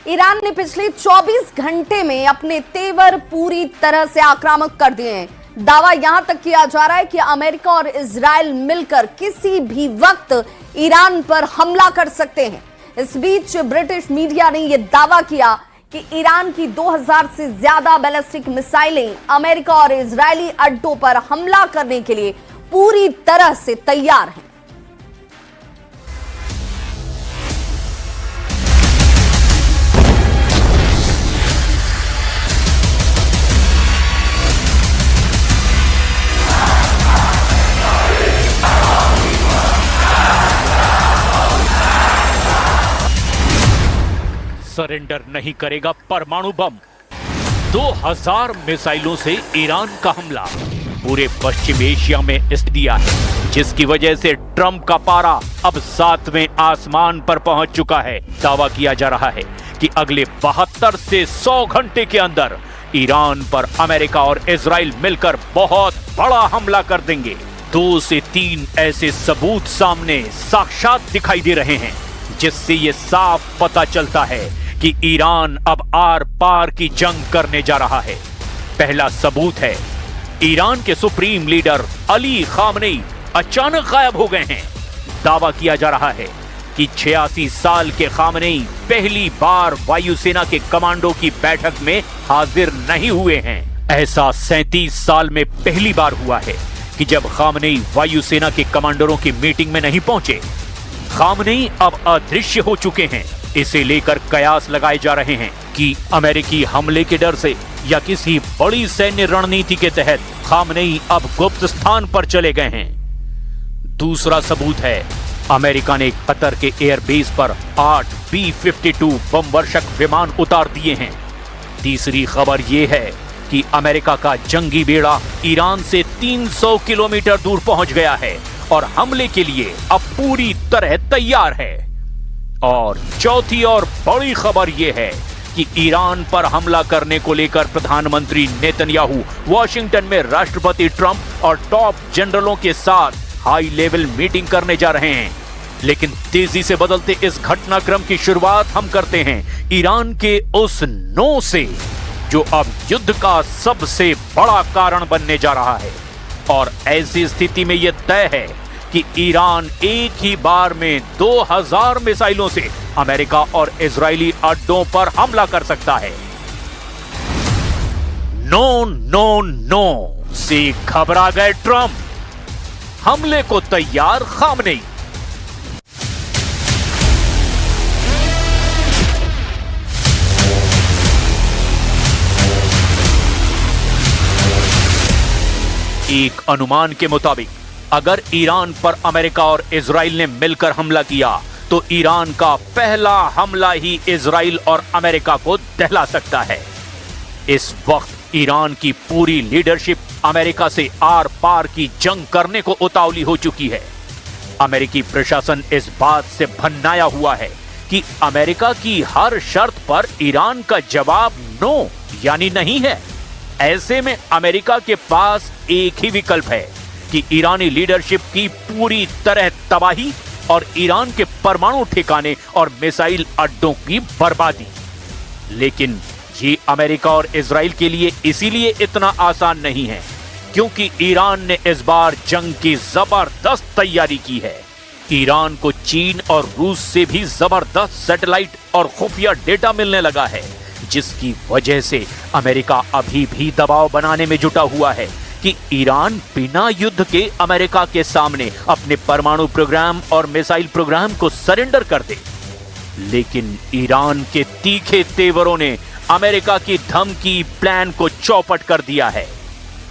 Iran ने पिछले 24 घंटे में अपने तेवर पूरी तरह से आक्रामक कर दिए हैं। दावा यहां तक किया जा रहा है कि अमेरिका और इजराइल मिलकर किसी भी वक्त ईरान पर हमला कर सकते हैं। इस बीच ब्रिटिश मीडिया ने यह दावा किया कि ईरान की 2000 से ज्यादा बैलिस्टिक मिसाइलें अमेरिका और इजरायली अड्डों पर हमला करने के लिए पूरी तरह से तैयार हैं। सरेंडर नहीं करेगा परमाणु बम। 2000 मिसाइलों से ईरान का हमला पूरे पश्चिम एशिया में स्थिति है, जिसकी वजह से ट्रंप का पारा अब 7वें आसमान पर पहुंच चुका है। दावा किया जा रहा है कि अगले 72 से 100 घंटे के अंदर ईरान पर अमेरिका और इजराइल मिलकर बहुत बड़ा हमला कर देंगे। 2 से 3 ऐसे सबूत सामने साक्षात दिखाई दे रहे हैं, जिससे यह साफ पता चलता है कि ईरान अब आर पार की जंग करने जा रहा है। पहला सबूत है, ईरान के सुप्रीम लीडर अली खामनेई अचानक गायब हो गए हैं। दावा किया जा रहा है कि 86 साल के खामनेई पहली बार वायुसेना के कमांडो की बैठक में हाजिर नहीं हुए हैं। ऐसा 37 साल में पहली बार हुआ है कि जब खामनेई वायुसेना के कमांडरों की मीटिंग में नहीं पहुंचे। खामनेई अब अदृश्य हो चुके हैं। इसे लेकर कयास लगाए जा रहे हैं कि अमेरिकी हमले के डर से या किसी बड़ी सैन्य रणनीति के तहत खामनेई अब गुप्त स्थान पर चले गए हैं। दूसरा सबूत है, अमेरिका ने कतर के एयरबेस पर 8 B-52 बमवर्षक विमान उतार दिए हैं। तीसरी खबर यह है कि अमेरिका का जंगी बेड़ा ईरान से 300 किलोमीटर दूर पहुंच गया है और हमले के लिए अब पूरी तरह तैयार है। और चौथी और बड़ी खबर यह है कि ईरान पर हमला करने को लेकर प्रधानमंत्री नेतन्याहू वॉशिंगटन में राष्ट्रपति ट्रंप और टॉप जनरलों के साथ हाई लेवल मीटिंग करने जा रहे हैं। लेकिन तेजी से बदलते इस घटनाक्रम की शुरुआत हम करते हैं ईरान के उस नो से, जो अब युद्ध का सबसे बड़ा कारण बनने जा रहा है। और ऐसी स्थिति में यह तय है कि ईरान एक ही बार में 2000 मिसाइलों से अमेरिका और इजरायली अड्डों पर हमला कर सकता है। नो नो नो से घबरा गए ट्रंप, हमले को तैयार खामनेई। एक अनुमान के मुताबिक अगर ईरान पर अमेरिका और इजराइल ने मिलकर हमला किया तो ईरान का पहला हमला ही इजराइल और अमेरिका को दहला सकता है। इस वक्त ईरान की पूरी लीडरशिप अमेरिका से आर पार की जंग करने को उतावली हो चुकी है। अमेरिकी प्रशासन इस बात से भन्नाया हुआ है कि अमेरिका की हर शर्त पर ईरान का जवाब नो यानी नहीं है। ऐसे में अमेरिका के पास एक ही विकल्प है कि ईरानी लीडरशिप की पूरी तरह तबाही और ईरान के परमाणु ठिकाने और मिसाइल अड्डों की बर्बादी। लेकिन ये अमेरिका और इजराइल के लिए इसीलिए इतना आसान नहीं है क्योंकि ईरान ने इस बार जंग की जबरदस्त तैयारी की है। ईरान को चीन और रूस से भी जबरदस्त सैटेलाइट और खुफिया डेटा मिलने लगा है, जिसकी वजह से अमेरिका अभी भी दबाव बनाने में जुटा हुआ है कि ईरान बिना युद्ध के अमेरिका के सामने अपने परमाणु प्रोग्राम और मिसाइल प्रोग्राम को सरेंडर कर दे। लेकिन ईरान के तीखे तेवरों ने अमेरिका की धमकी प्लान को चौपट कर दिया है।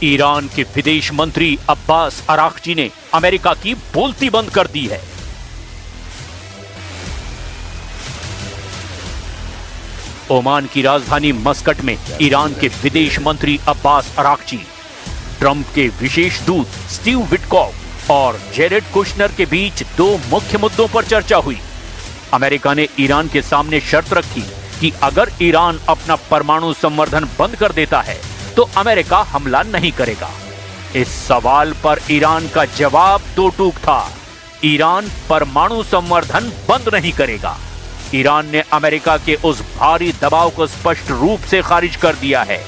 ईरान के विदेश मंत्री अब्बास अराक्ची ने अमेरिका की बोलती बंद कर दी है। ओमान की राजधानी मस्कट में ईरान के विदेश मंत्री अब्बास अराक्ची, ट्रंप के विशेष दूत स्टीव विटकॉफ और जेरेड कुशनर के बीच 2 मुख्य मुद्दों पर चर्चा हुई। अमेरिका ने ईरान के सामने शर्त रखी कि अगर ईरान अपना परमाणु संवर्धन बंद कर देता है तो अमेरिका हमला नहीं करेगा। इस सवाल पर ईरान का जवाब दो टूक था, ईरान परमाणु संवर्धन बंद नहीं करेगा। ईरान ने अमेरिका के उस भारी दबाव को स्पष्ट रूप से खारिज कर दिया है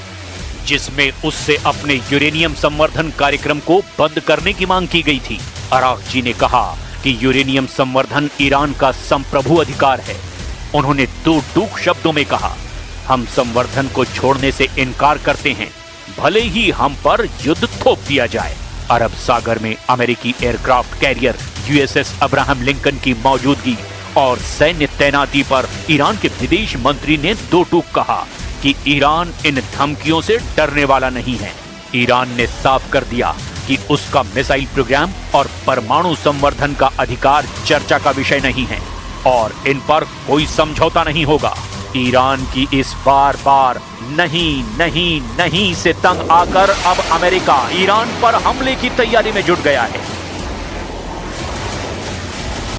जिसमें उससे अपने यूरेनियम संवर्धन कार्यक्रम को बंद करने की मांग की गई थी। अरागची ने कहा कि यूरेनियम संवर्धन ईरान का संप्रभु अधिकार है। उन्होंने दो टूक शब्दों में कहा, हम संवर्धन को छोड़ने से इनकार करते हैं, भले ही हम पर युद्ध थोप दिया जाए। अरब सागर में अमेरिकी aircraft carrier USS Abraham Lincoln की मौजूदगी और सैन्य तैनाती पर ईरान के विदेश मंत्री ने दो टूक कहा कि ईरान इन धमकियों से डरने वाला नहीं है। ईरान ने साफ कर दिया कि उसका मिसाइल प्रोग्राम और परमाणु संवर्धन का अधिकार चर्चा का विषय नहीं है और इन पर कोई समझौता नहीं होगा। ईरान की इस बार बार नहीं नहीं नहीं से तंग आकर अब अमेरिका ईरान पर हमले की तैयारी में जुट गया है।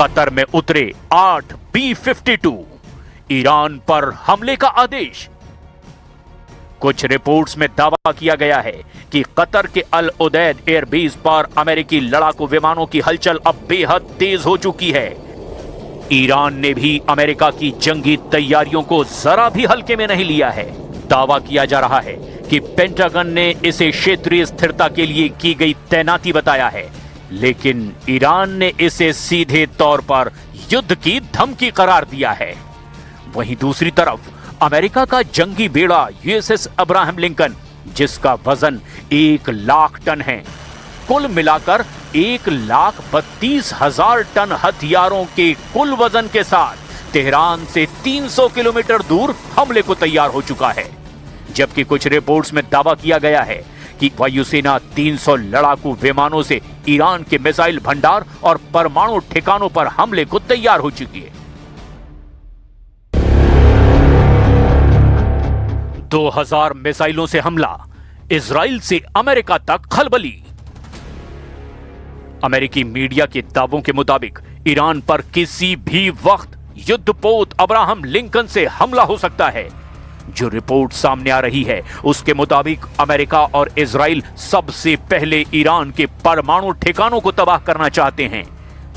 कतर में उतरे 8 B-52 ईरान पर हमले का आदेश। कुछ रिपोर्ट्स में दावा किया गया है कि कतर के अल उदैद एयरबेस पर अमेरिकी लड़ाकू विमानों की हलचल अब बेहद तेज हो चुकी है। ईरान ने भी अमेरिका की जंगी तैयारियों को जरा भी हल्के में नहीं लिया है। दावा किया जा रहा है कि पेंटागन ने इसे क्षेत्रीय स्थिरता के लिए की गई तैनाती बताया है, लेकिन ईरान ने इसे सीधे तौर पर युद्ध की धमकी करार दिया है। वहीं दूसरी तरफ अमेरिका का जंगी बेड़ा यूएसएस अब्राहम लिंकन, जिसका वजन 1 लाख टन है, कुल मिलाकर 1,32,000 टन हथियारों के कुल वजन के साथ तेहरान से 300 किलोमीटर दूर हमले को तैयार हो चुका है। जबकि कुछ रिपोर्ट्स में दावा किया गया है कि वायुसेना 300 लड़ाकू विमानों से ईरान के मिसाइल भंडार और परमाणु ठिकानों पर हमले को तैयार हो चुकी है। 2000 मिसाइलों से हमला, इजराइल से अमेरिका तक खलबली। अमेरिकी मीडिया के दावों के मुताबिक ईरान पर किसी भी वक्त युद्धपोत अब्राहम लिंकन से हमला हो सकता है। जो रिपोर्ट सामने आ रही है उसके मुताबिक अमेरिका और इजराइल सबसे पहले ईरान के परमाणु ठिकानों को तबाह करना चाहते हैं।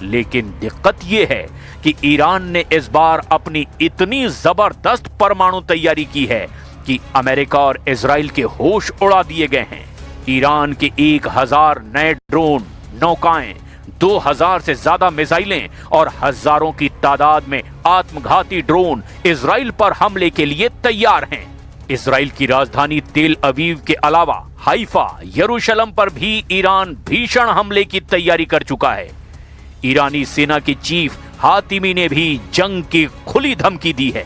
लेकिन दिक्कत यह है कि ईरान ने इस बार अपनी इतनी जबरदस्त परमाणु तैयारी की है कि अमेरिका और इजराइल के होश उड़ा दिए गए हैं। ईरान के 1000 नए ड्रोन, नौकाएं, 2000 से ज्यादा मिसाइलें और हजारों की तादाद में आत्मघाती ड्रोन इजराइल पर हमले के लिए तैयार हैं। इजराइल की राजधानी तेल अवीव के अलावा हाइफा, यरूशलेम पर भी ईरान भीषण हमले की तैयारी कर चुका है। ईरानी सेना के चीफ हातिमी ने भी जंग की खुली धमकी दी है।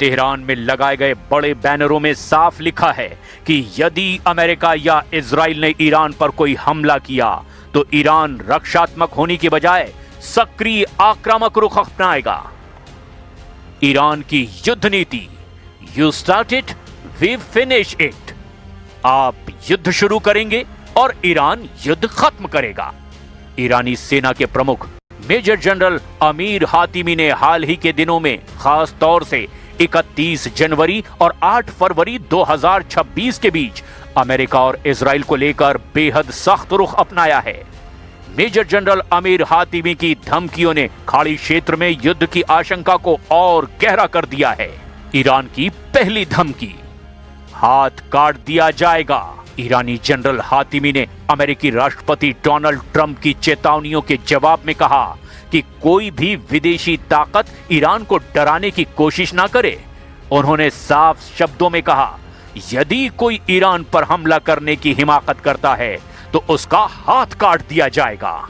तेहरान में लगाए गए बड़े बैनरों में साफ लिखा है कि यदि अमेरिका या इजराइल ने ईरान पर कोई हमला किया तो ईरान रक्षात्मक होने की बजाय सक्रिय आक्रामक रुख अपनाएगा। ईरान की युद्ध नीति, you start it we finish it. आप युद्ध शुरू करेंगे और ईरान युद्ध खत्म करेगा। ईरानी सेना के प्रमुख मेजर जनरल अमीर हातिमी ने हाल ही के दिनों में खास तौर से 31 जनवरी और 8 फरवरी 2026 के बीच अमेरिका और इजराइल को लेकर बेहद सख्त रुख अपनाया है। मेजर जनरल अमीर हातिमी की धमकियों ने खाड़ी क्षेत्र में युद्ध की आशंका को और गहरा कर दिया है। ईरान की पहली धमकी, हाथ काट दिया जाएगा। ईरानी जनरल हातिमी ने अमेरिकी राष्ट्रपति डोनाल्ड ट्रंप की चेतावनियों के जवाब में कहा कि कोई भी विदेशी ताकत ईरान को डराने की कोशिश ना करे। उन्होंने साफ शब्दों में कहा, यदि कोई ईरान पर हमला करने की हिमाकत करता है तो उसका हाथ काट दिया जाएगा।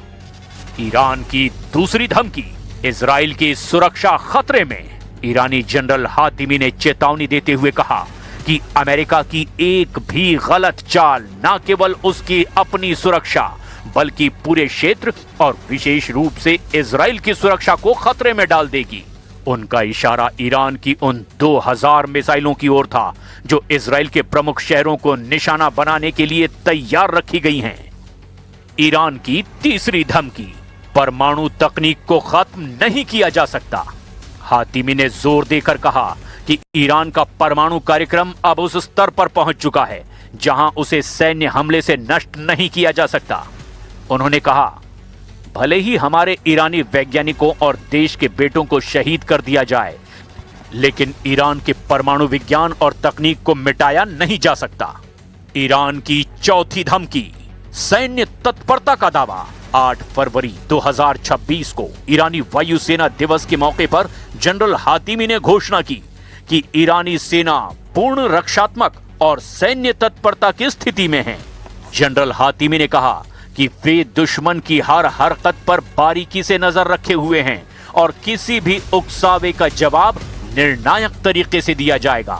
ईरान की दूसरी धमकी, इजराइल की सुरक्षा खतरे में। ईरानी जनरल हातिमी ने चेतावनी देते हुए कहा कि अमेरिका की एक भी गलत चाल न केवल उसकी अपनी सुरक्षा बल्कि पूरे क्षेत्र और विशेष रूप से इजराइल की सुरक्षा को खतरे में डाल देगी। उनका इशारा ईरान की उन 2000 मिसाइलों की ओर था जो इजराइल के प्रमुख शहरों को निशाना बनाने के लिए तैयार रखी गई हैं। ईरान की तीसरी धमकी, परमाणु तकनीक को खत्म नहीं किया जा सकता। हातिमी ने जोर देकर कहा कि ईरान का परमाणु कार्यक्रम अब उस स्तर पर पहुंच चुका है जहां उसे सैन्य हमले से नष्ट नहीं किया जा सकता। उन्होंने कहा, भले ही हमारे ईरानी वैज्ञानिकों और देश के बेटों को शहीद कर दिया जाए, लेकिन ईरान के परमाणु विज्ञान और तकनीक को मिटाया नहीं जा सकता। ईरान की चौथी धमकी, सैन्य तत्परता का दावा। 8 फरवरी 2026 को ईरानी वायुसेना दिवस के मौके पर जनरल हातिमी ने घोषणा की कि ईरानी सेना पूर्ण रक्षात्मक और सैन्य तत्परता की स्थिति में है। जनरल हातिमी ने कहा कि वे दुश्मन की हर हरकत पर बारीकी से नजर रखे हुए हैं और किसी भी उकसावे का जवाब निर्णायक तरीके से दिया जाएगा।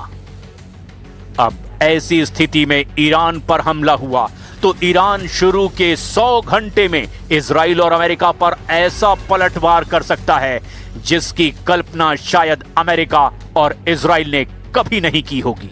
अब ऐसी स्थिति में ईरान पर हमला हुआ तो ईरान शुरू के 100 घंटे में इजराइल और अमेरिका पर ऐसा पलटवार कर सकता है जिसकी कल्पना शायद अमेरिका और इजराइल ने कभी नहीं की होगी।